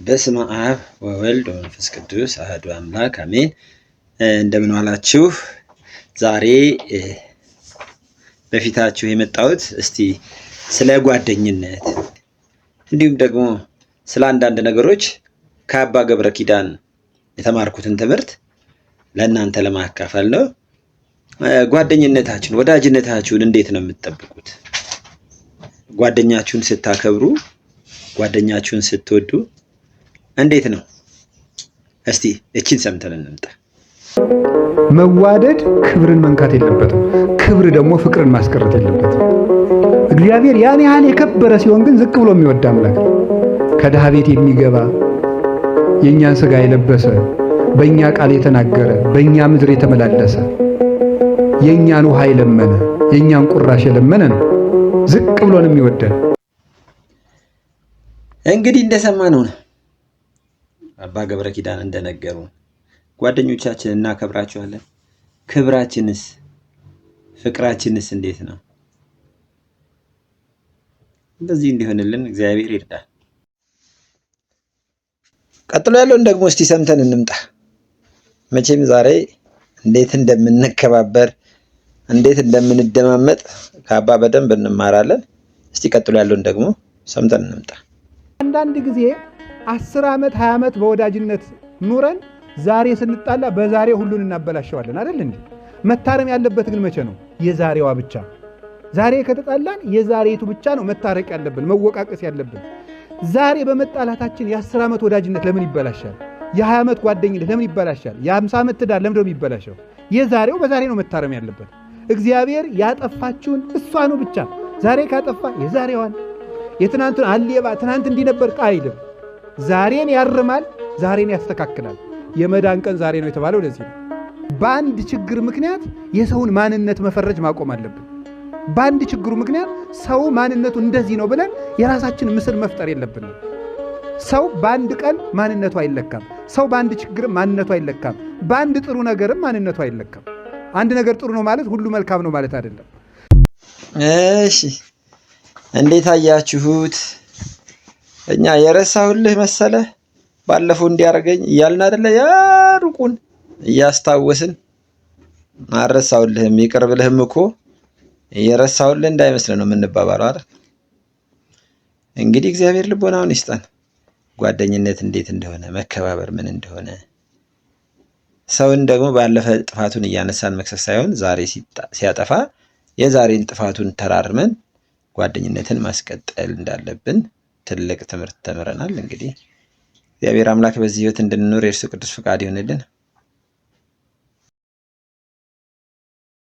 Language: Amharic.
በስመ አብ ወወልድ ወመንፈስ ቅዱስ አሐዱ አምላክ አሜን። እንደምን ዋላችሁ? ዛሬ በፊታችሁ የመጣሁት እስቲ ስለ ጓደኝነት እንዲሁም ደግሞ ስለ አንዳንድ ነገሮች ከአባ ገብረ ኪዳን የተማርኩትን ትምህርት ለእናንተ ለማካፈል ነው። ጓደኝነታችሁን ወዳጅነታችሁን እንዴት ነው የምትጠብቁት? ጓደኛችሁን ስታከብሩ፣ ጓደኛችሁን ስትወዱ እንዴት ነው? እስቲ እቺን ሰምተን እንምጣ። መዋደድ ክብርን መንካት የለበትም። ክብር ደግሞ ፍቅርን ማስቀረት የለበትም። እግዚአብሔር ያን ያህል የከበረ ሲሆን ግን ዝቅ ብሎ የሚወድ አምላክ ነው። ከድሃ ቤት የሚገባ የእኛን ሥጋ የለበሰ በእኛ ቃል የተናገረ በእኛ ምድር የተመላለሰ የእኛን ውሃ የለመነ የእኛን ቁራሽ የለመነ ነው ዝቅ ብሎን የሚወደን። እንግዲህ እንደሰማነው ነው አባ ገብረ ኪዳን እንደነገሩ ጓደኞቻችን እናከብራቸዋለን። ክብራችንስ ፍቅራችንስ እንዴት ነው? እንደዚህ እንዲሆንልን እግዚአብሔር ይርዳል። ቀጥሎ ያለውን ደግሞ እስቲ ሰምተን እንምጣ። መቼም ዛሬ እንዴት እንደምንከባበር እንዴት እንደምንደማመጥ ከአባ በደንብ እንማራለን። እስቲ ቀጥሎ ያለውን ደግሞ ሰምተን እንምጣ። አንዳንድ ጊዜ 10 ዓመት 20 ዓመት በወዳጅነት ኑረን ዛሬ ስንጣላ በዛሬ ሁሉን እናበላሸዋለን አይደል እንዴ? መታረም ያለበት ግን መቼ ነው? የዛሬዋ ብቻ። ዛሬ ከተጣላን የዛሬቱ ብቻ ነው መታረቅ ያለብን፣ መወቃቀስ ያለብን። ዛሬ በመጣላታችን የ10 ዓመት ወዳጅነት ለምን ይበላሻል? የ20 ዓመት ጓደኝነት ለምን ይበላሻል? የ50 ዓመት ትዳር ለምን ነው የሚበላሸው? የዛሬው በዛሬ ነው መታረም ያለበት። እግዚአብሔር ያጠፋችውን እሷኑ ብቻ ዛሬ ካጠፋ የዛሬዋን የትናንቱን አልየባ ትናንት እንዲነበር አይልም። ዛሬን ያርማል፣ ዛሬን ያስተካክላል። የመዳን ቀን ዛሬ ነው የተባለው ለዚህ ነው። በአንድ ችግር ምክንያት የሰውን ማንነት መፈረጅ ማቆም አለብን። በአንድ ችግሩ ምክንያት ሰው ማንነቱ እንደዚህ ነው ብለን የራሳችን ምስል መፍጠር የለብንም። ሰው በአንድ ቀን ማንነቱ አይለካም። ሰው በአንድ ችግርም ማንነቱ አይለካም። በአንድ ጥሩ ነገርም ማንነቱ አይለካም። አንድ ነገር ጥሩ ነው ማለት ሁሉ መልካም ነው ማለት አይደለም። እሺ እንዴት አያችሁት? እኛ የረሳሁልህ መሰለህ ባለፈው እንዲያርገኝ እያልን አይደለ? ያሩቁን እያስታወስን አረሳሁልህም ይቅር ብለህም እኮ የረሳሁልህ እንዳይመስል ነው የምንባባለው አይደል? እንግዲህ እግዚአብሔር ልቦናውን ይስጠን። ጓደኝነት እንዴት እንደሆነ፣ መከባበር ምን እንደሆነ፣ ሰውን ደግሞ ባለፈ ጥፋቱን እያነሳን መክሰስ ሳይሆን ዛሬ ሲያጠፋ የዛሬን ጥፋቱን ተራርመን ጓደኝነትን ማስቀጠል እንዳለብን ትልቅ ትምህርት ተምረናል። እንግዲህ እግዚአብሔር አምላክ በዚህ ሕይወት እንድንኖር የእርሱ ቅዱስ ፈቃድ ይሆንልን።